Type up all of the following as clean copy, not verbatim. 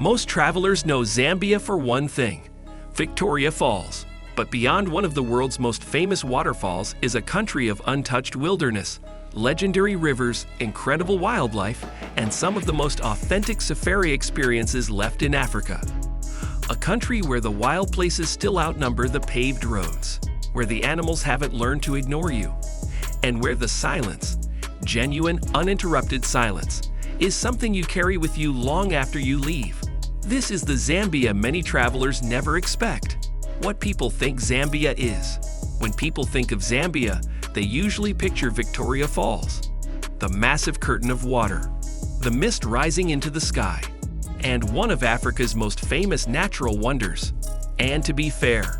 Most travelers know Zambia for one thing: Victoria Falls. But beyond one of the world's most famous waterfalls is a country of untouched wilderness, legendary rivers, incredible wildlife, and some of the most authentic safari experiences left in Africa. A country where the wild places still outnumber the paved roads, where the animals haven't learned to ignore you, and where the silence, genuine, uninterrupted silence, is something you carry with you long after you leave. This is the Zambia many travelers never expect. What people think Zambia is. When people think of Zambia, they usually picture Victoria Falls, the massive curtain of water, the mist rising into the sky, and one of Africa's most famous natural wonders. And to be fair,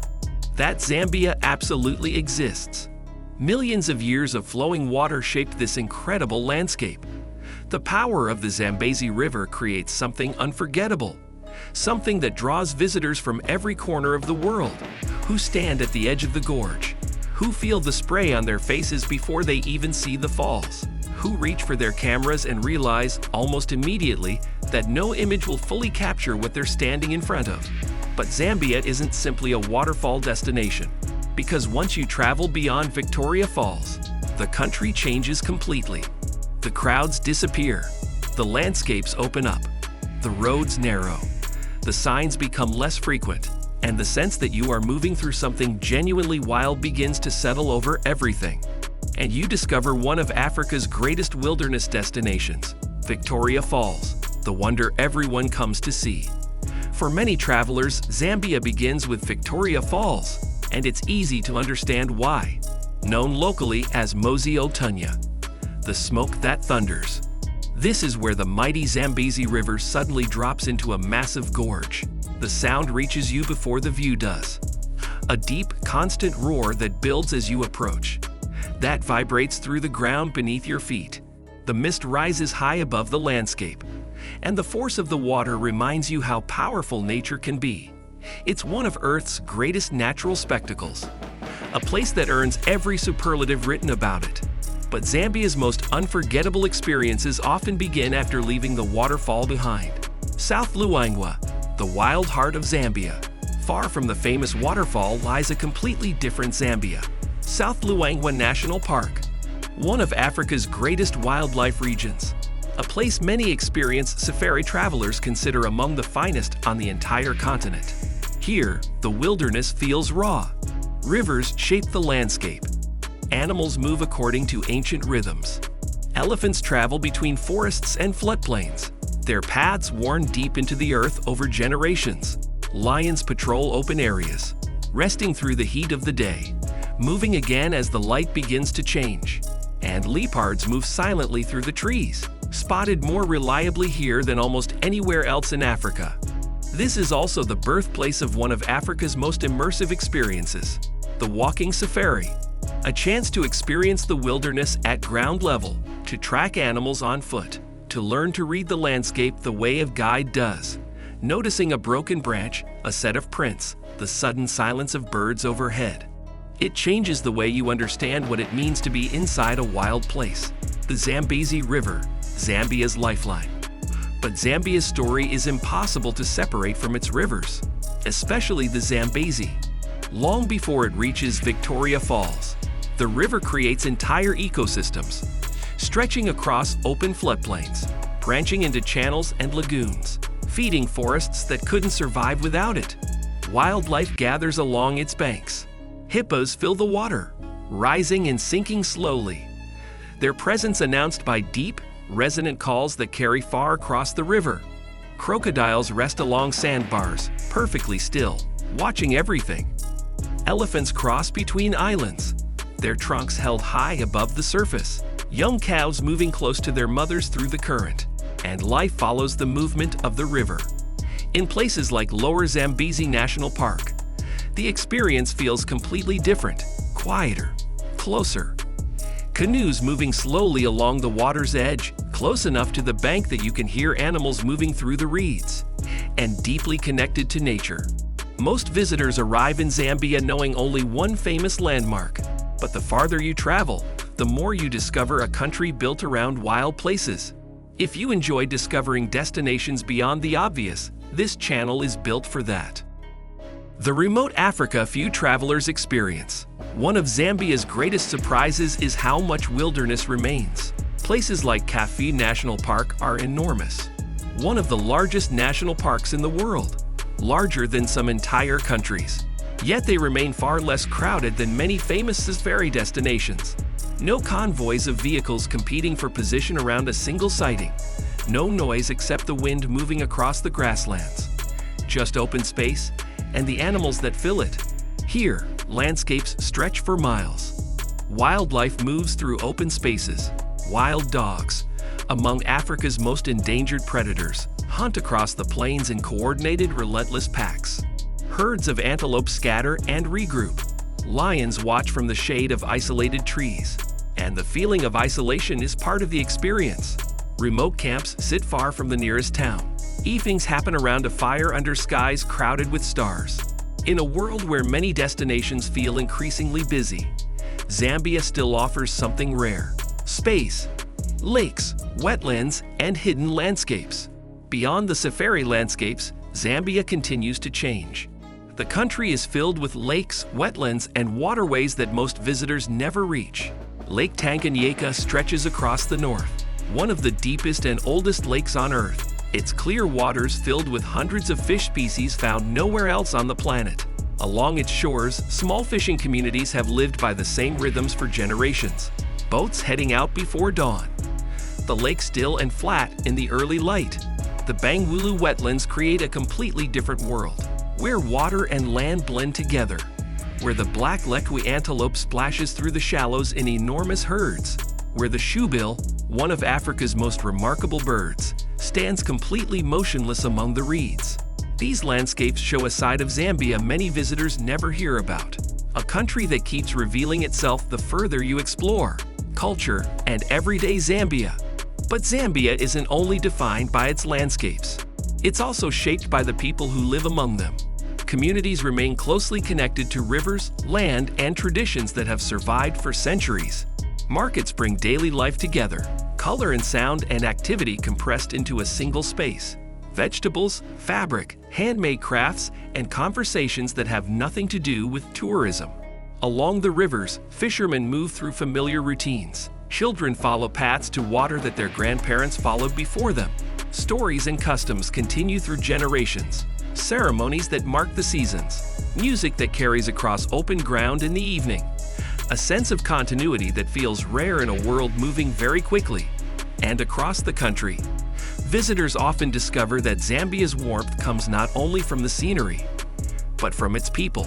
that Zambia absolutely exists. Millions of years of flowing water shaped this incredible landscape. The power of the Zambezi River creates something unforgettable. Something that draws visitors from every corner of the world, who stand at the edge of the gorge, who feel the spray on their faces before they even see the falls, who reach for their cameras and realize almost immediately that no image will fully capture what they're standing in front of. But Zambia isn't simply a waterfall destination, because once you travel beyond Victoria Falls, the country changes completely. The crowds disappear, the landscapes open up, the roads narrow, the signs become less frequent, and the sense that you are moving through something genuinely wild begins to settle over everything. And you discover one of Africa's greatest wilderness destinations, Victoria Falls, the wonder everyone comes to see. For many travelers, Zambia begins with Victoria Falls, and it's easy to understand why. Known locally as Mosi-oa-Tunya, the smoke that thunders. This is where the mighty Zambezi River suddenly drops into a massive gorge. The sound reaches you before the view does. A deep, constant roar that builds as you approach. That vibrates through the ground beneath your feet. The mist rises high above the landscape, and the force of the water reminds you how powerful nature can be. It's one of Earth's greatest natural spectacles, a place that earns every superlative written about it. But Zambia's most unforgettable experiences often begin after leaving the waterfall behind. South Luangwa, the wild heart of Zambia. Far from the famous waterfall lies a completely different Zambia. South Luangwa National Park, one of Africa's greatest wildlife regions. A place many experienced safari travelers consider among the finest on the entire continent. Here, the wilderness feels raw. Rivers shape the landscape. Animals move according to ancient rhythms. Elephants travel between forests and floodplains, their paths worn deep into the earth over generations. Lions patrol open areas, resting through the heat of the day, moving again as the light begins to change. And leopards move silently through the trees, spotted more reliably here than almost anywhere else in Africa. This is also the birthplace of one of Africa's most immersive experiences, the walking safari. A chance to experience the wilderness at ground level, to track animals on foot, to learn to read the landscape the way a guide does. Noticing a broken branch, a set of prints, the sudden silence of birds overhead. It changes the way you understand what it means to be inside a wild place. The Zambezi River, Zambia's lifeline. But Zambia's story is impossible to separate from its rivers, especially the Zambezi. Long before it reaches Victoria Falls, the river creates entire ecosystems, stretching across open floodplains, branching into channels and lagoons, feeding forests that couldn't survive without it. Wildlife gathers along its banks. Hippos fill the water, rising and sinking slowly, their presence announced by deep, resonant calls that carry far across the river. Crocodiles rest along sandbars, perfectly still, watching everything. Elephants cross between islands, their trunks held high above the surface. Young calves moving close to their mothers through the current, and life follows the movement of the river. In places like Lower Zambezi National Park, the experience feels completely different, quieter, closer. Canoes moving slowly along the water's edge, close enough to the bank that you can hear animals moving through the reeds, and deeply connected to nature. Most visitors arrive in Zambia knowing only one famous landmark, but the farther you travel, the more you discover a country built around wild places. If you enjoy discovering destinations beyond the obvious, This channel is built for that. The remote Africa few travelers experience. One of Zambia's greatest surprises is how much wilderness remains. Places like Kafi National Park are enormous. One of the largest national parks in the world, larger than some entire countries. Yet they remain far less crowded than many famous safari destinations. No convoys of vehicles competing for position around a single sighting. No noise except the wind moving across the grasslands. Just open space and the animals that fill it. Here, landscapes stretch for miles. Wildlife moves through open spaces. Wild dogs, among Africa's most endangered predators, hunt across the plains in coordinated, relentless packs. Herds of antelope scatter and regroup. Lions watch from the shade of isolated trees. And the feeling of isolation is part of the experience. Remote camps sit far from the nearest town. Evenings happen around a fire under skies crowded with stars. In a world where many destinations feel increasingly busy, Zambia still offers something rare: space, lakes, wetlands, and hidden landscapes. Beyond the safari landscapes, Zambia continues to change. The country is filled with lakes, wetlands, and waterways that most visitors never reach. Lake Tanganyika stretches across the north, one of the deepest and oldest lakes on Earth. Its clear waters filled with hundreds of fish species found nowhere else on the planet. Along its shores, small fishing communities have lived by the same rhythms for generations. Boats heading out before dawn. The lake still and flat in the early light. The Bangweulu wetlands create a completely different world, where water and land blend together, where the black lekwi antelope splashes through the shallows in enormous herds, where the shoebill, one of Africa's most remarkable birds, stands completely motionless among the reeds. These landscapes show a side of Zambia many visitors never hear about, a country that keeps revealing itself the further you explore. Culture and everyday Zambia. But Zambia isn't only defined by its landscapes. It's also shaped by the people who live among them. Communities remain closely connected to rivers, land, and traditions that have survived for centuries. Markets bring daily life together, color and sound and activity compressed into a single space. Vegetables, fabric, handmade crafts, and conversations that have nothing to do with tourism. Along the rivers, fishermen move through familiar routines. Children follow paths to water that their grandparents followed before them. Stories and customs continue through generations. Ceremonies that mark the seasons. Music that carries across open ground in the evening. A sense of continuity that feels rare in a world moving very quickly. And across the country, visitors often discover that Zambia's warmth comes not only from the scenery, but from its people.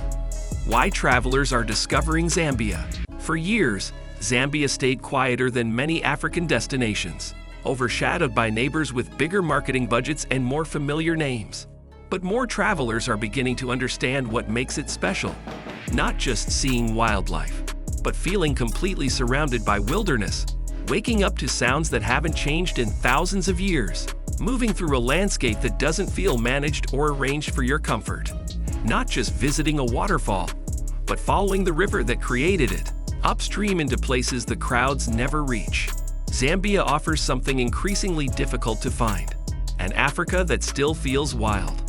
Why travelers are discovering Zambia. For years, Zambia stayed quieter than many African destinations, overshadowed by neighbors with bigger marketing budgets and more familiar names. But more travelers are beginning to understand what makes it special. Not just seeing wildlife, but feeling completely surrounded by wilderness, waking up to sounds that haven't changed in thousands of years, moving through a landscape that doesn't feel managed or arranged for your comfort. Not just visiting a waterfall, but following the river that created it, upstream into places the crowds never reach. Zambia offers something increasingly difficult to find, an Africa that still feels wild.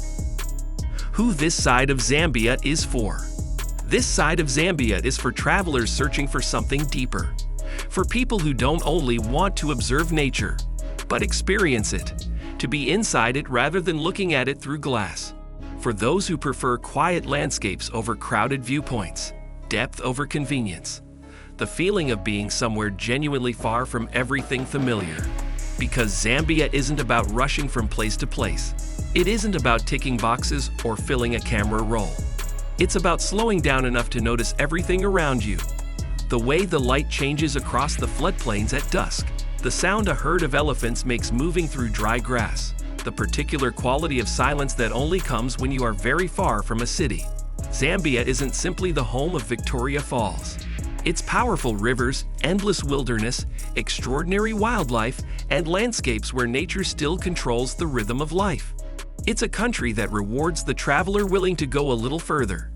Who this side of Zambia is for. This side of Zambia is for travelers searching for something deeper. For people who don't only want to observe nature, but experience it, to be inside it rather than looking at it through glass. For those who prefer quiet landscapes over crowded viewpoints, depth over convenience, the feeling of being somewhere genuinely far from everything familiar. Because Zambia isn't about rushing from place to place. It isn't about ticking boxes or filling a camera roll. It's about slowing down enough to notice everything around you. The way the light changes across the floodplains at dusk. The sound a herd of elephants makes moving through dry grass. The particular quality of silence that only comes when you are very far from a city. Zambia isn't simply the home of Victoria Falls. Its powerful rivers, endless wilderness, extraordinary wildlife, and landscapes where nature still controls the rhythm of life. It's a country that rewards the traveler willing to go a little further,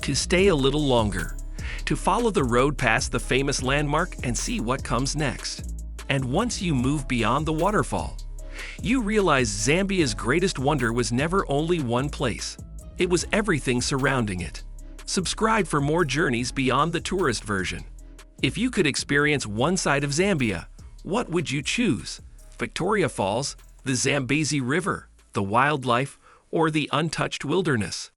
to stay a little longer, to follow the road past the famous landmark and see what comes next. And once you move beyond the waterfall, you realize Zambia's greatest wonder was never only one place. It was everything surrounding it. Subscribe for more journeys beyond the tourist version. If you could experience one side of Zambia, what would you choose? Victoria Falls, the Zambezi River, the wildlife, or the untouched wilderness?